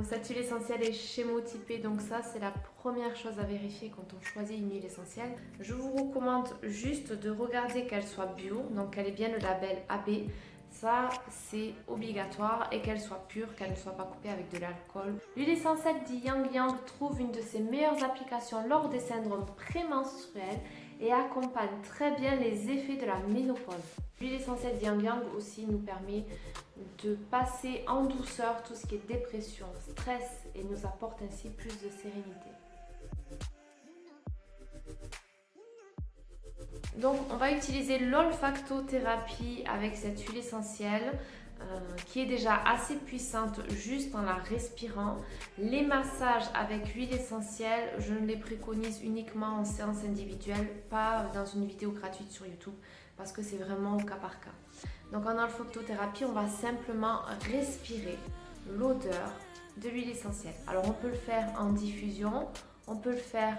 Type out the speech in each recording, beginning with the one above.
Cette huile essentielle est chémotypée, donc ça c'est la première chose à vérifier quand on choisit une huile essentielle. Je vous recommande juste de regarder qu'elle soit bio, donc qu'elle ait bien le label AB. Ça c'est obligatoire et qu'elle soit pure, qu'elle ne soit pas coupée avec de l'alcool. L'huile essentielle dit Yang Yang trouve une de ses meilleures applications lors des syndromes prémenstruels et accompagne très bien les effets de la ménopause. L'huile essentielle Yang Yang aussi nous permet de passer en douceur tout ce qui est dépression, stress et nous apporte ainsi plus de sérénité. Donc on va utiliser l'olfactothérapie avec cette huile essentielle qui est déjà assez puissante juste en la respirant. Les massages avec l'huile essentielle, je les préconise uniquement en séance individuelle, pas dans une vidéo gratuite sur YouTube parce que c'est vraiment au cas par cas. Donc en olfactothérapie, on va simplement respirer l'odeur de l'huile essentielle. Alors on peut le faire en diffusion, on peut le faire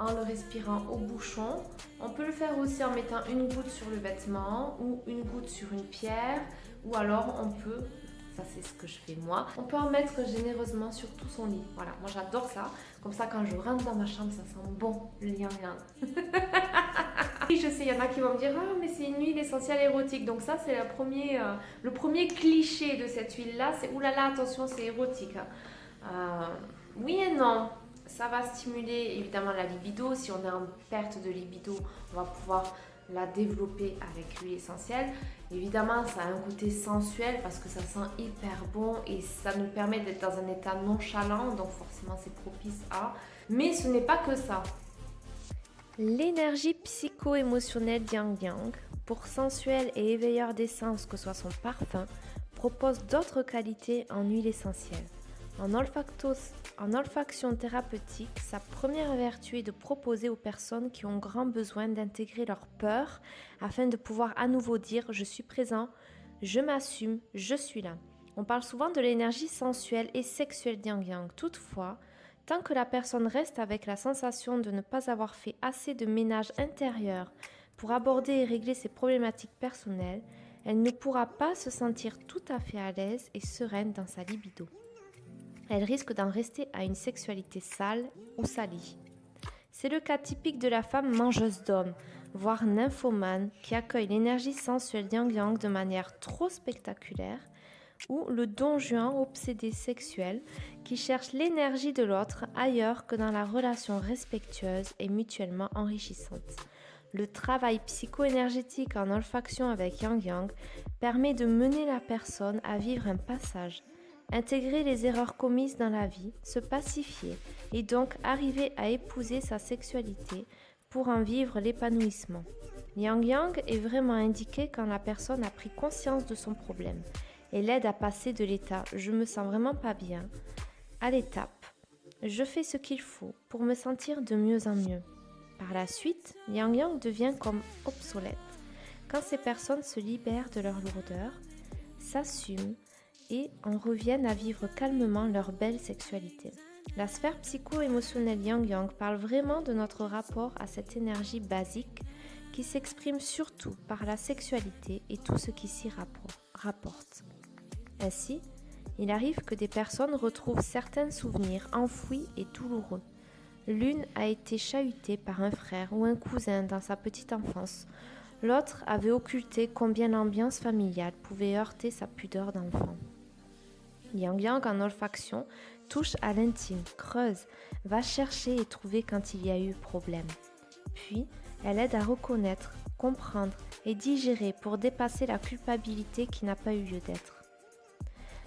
en le respirant au bouchon, on peut le faire aussi en mettant une goutte sur le vêtement ou une goutte sur une pierre, ou alors on peut, ça c'est ce que je fais moi, on peut en mettre généreusement sur tout son lit. Voilà, moi j'adore ça, comme ça quand je rentre dans ma chambre ça sent bon le Yang Yang. Oui, je sais, il y en a qui vont me dire ah mais c'est une huile essentielle érotique, donc ça c'est le premier cliché de cette huile là, c'est oulala attention c'est érotique. Oui et non, ça va stimuler évidemment la libido. Si on est en perte de libido, on va pouvoir la développer avec l'huile essentielle. Évidemment, ça a un côté sensuel parce que ça sent hyper bon et ça nous permet d'être dans un état nonchalant, donc forcément c'est propice à. Mais ce n'est pas que ça. L'énergie psycho-émotionnelle Yang Yang, pour sensuel et éveilleur d'essence que soit son parfum, propose d'autres qualités en huile essentielle. En olfaction thérapeutique, sa première vertu est de proposer aux personnes qui ont grand besoin d'intégrer leur peur afin de pouvoir à nouveau dire « je suis présent, je m'assume, je suis là ». On parle souvent de l'énergie sensuelle et sexuelle d'Yang Yang. Toutefois, tant que la personne reste avec la sensation de ne pas avoir fait assez de ménage intérieur pour aborder et régler ses problématiques personnelles, elle ne pourra pas se sentir tout à fait à l'aise et sereine dans sa libido. Elle risque d'en rester à une sexualité sale ou salie. C'est le cas typique de la femme mangeuse d'hommes, voire nymphomane, qui accueille l'énergie sensuelle Yang Yang de manière trop spectaculaire, ou le don Juan obsédé sexuel, qui cherche l'énergie de l'autre ailleurs que dans la relation respectueuse et mutuellement enrichissante. Le travail psycho-énergétique en olfaction avec Yang Yang permet de mener la personne à vivre un passage, intégrer les erreurs commises dans la vie, se pacifier et donc arriver à épouser sa sexualité pour en vivre l'épanouissement. Yang Yang est vraiment indiqué quand la personne a pris conscience de son problème et l'aide à passer de l'état « je me sens vraiment pas bien » à l'étape « je fais ce qu'il faut pour me sentir de mieux en mieux ». Par la suite, Yang Yang devient comme obsolète quand ces personnes se libèrent de leur lourdeur, s'assument et en reviennent à vivre calmement leur belle sexualité. La sphère psycho-émotionnelle Yang Yang parle vraiment de notre rapport à cette énergie basique qui s'exprime surtout par la sexualité et tout ce qui s'y rapporte. Ainsi, il arrive que des personnes retrouvent certains souvenirs enfouis et douloureux. L'une a été chahutée par un frère ou un cousin dans sa petite enfance. L'autre avait occulté combien l'ambiance familiale pouvait heurter sa pudeur d'enfant. Yang Yang en olfaction touche à l'intime, creuse, va chercher et trouver quand il y a eu problème. Puis, elle aide à reconnaître, comprendre et digérer pour dépasser la culpabilité qui n'a pas eu lieu d'être.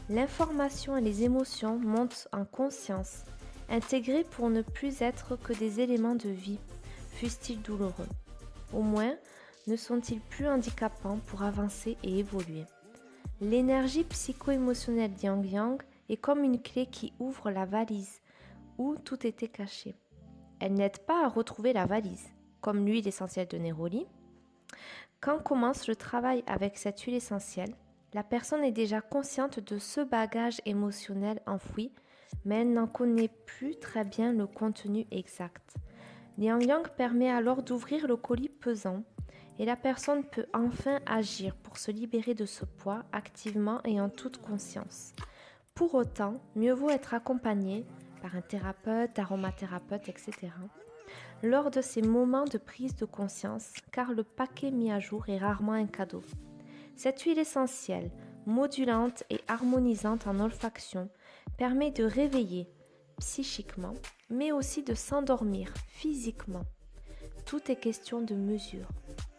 L'information et les émotions montent en conscience, intégrés pour ne plus être que des éléments de vie, fussent-ils douloureux. Au moins, ne sont-ils plus handicapants pour avancer et évoluer. L'énergie psycho-émotionnelle d'Yang Yang est comme une clé qui ouvre la valise où tout était caché. Elle n'aide pas à retrouver la valise, comme l'huile essentielle de Neroli. Quand commence le travail avec cette huile essentielle, la personne est déjà consciente de ce bagage émotionnel enfoui, mais elle n'en connaît plus très bien le contenu exact. Yang Yang permet alors d'ouvrir le colis pesant et la personne peut enfin agir pour se libérer de ce poids activement et en toute conscience. Pour autant, mieux vaut être accompagné par un thérapeute, aromathérapeute, etc. lors de ces moments de prise de conscience, car le paquet mis à jour est rarement un cadeau. Cette huile essentielle, modulante et harmonisante en olfaction, permet de réveiller psychiquement, mais aussi de s'endormir physiquement. Tout est question de mesure.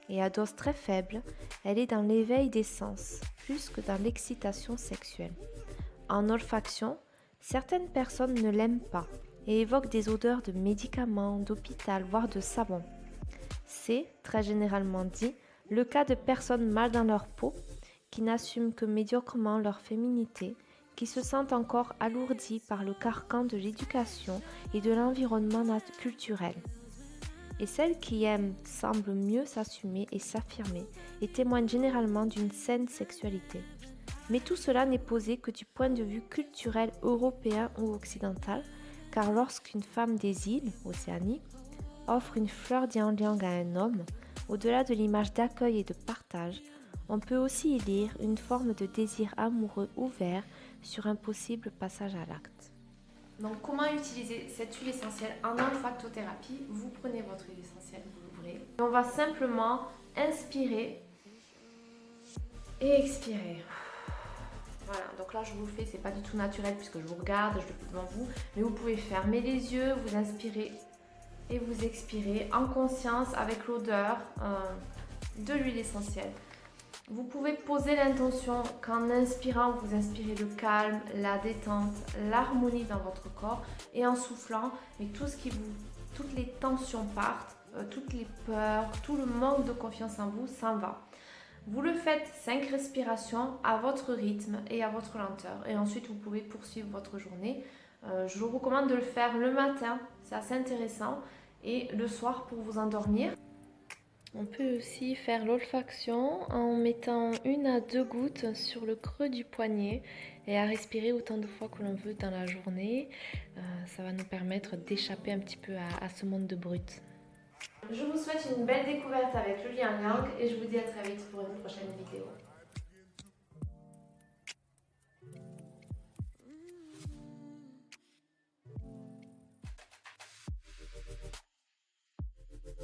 Et à dose très faible, elle est dans l'éveil des sens, plus que dans l'excitation sexuelle. En olfaction, certaines personnes ne l'aiment pas et évoquent des odeurs de médicaments, d'hôpital, voire de savon. C'est, très généralement dit, le cas de personnes mal dans leur peau, qui n'assument que médiocrement leur féminité, qui se sentent encore alourdies par le carcan de l'éducation et de l'environnement culturel. Et celles qui aiment semblent mieux s'assumer et s'affirmer et témoignent généralement d'une saine sexualité. Mais tout cela n'est posé que du point de vue culturel européen ou occidental, car lorsqu'une femme des îles, Océanie, offre une fleur d'ylang-ylang à un homme, au-delà de l'image d'accueil et de partage, on peut aussi y lire une forme de désir amoureux ouvert sur un possible passage à l'acte. Donc comment utiliser cette huile essentielle en olfactothérapie? Vous prenez votre huile essentielle, vous l'ouvrez. On va simplement inspirer et expirer. Voilà, donc là je vous le fais, c'est pas du tout naturel puisque je vous regarde, je le fais devant vous, mais vous pouvez fermer les yeux, vous inspirez et vous expirez en conscience avec l'odeur de l'huile essentielle. Vous pouvez poser l'intention qu'en inspirant, vous inspirez le calme, la détente, l'harmonie dans votre corps et en soufflant, mais toutes les tensions partent, toutes les peurs, tout le manque de confiance en vous s'en va. Vous le faites 5 respirations à votre rythme et à votre lenteur. Et ensuite, vous pouvez poursuivre votre journée. Je vous recommande de le faire le matin, c'est assez intéressant, et le soir pour vous endormir. On peut aussi faire l'olfaction en mettant 1 à 2 gouttes sur le creux du poignet et à respirer autant de fois que l'on veut dans la journée. Ça va nous permettre d'échapper un petit peu à ce monde de brut. Je vous souhaite une belle découverte avec le Liang Yang et je vous dis à très vite pour une prochaine vidéo.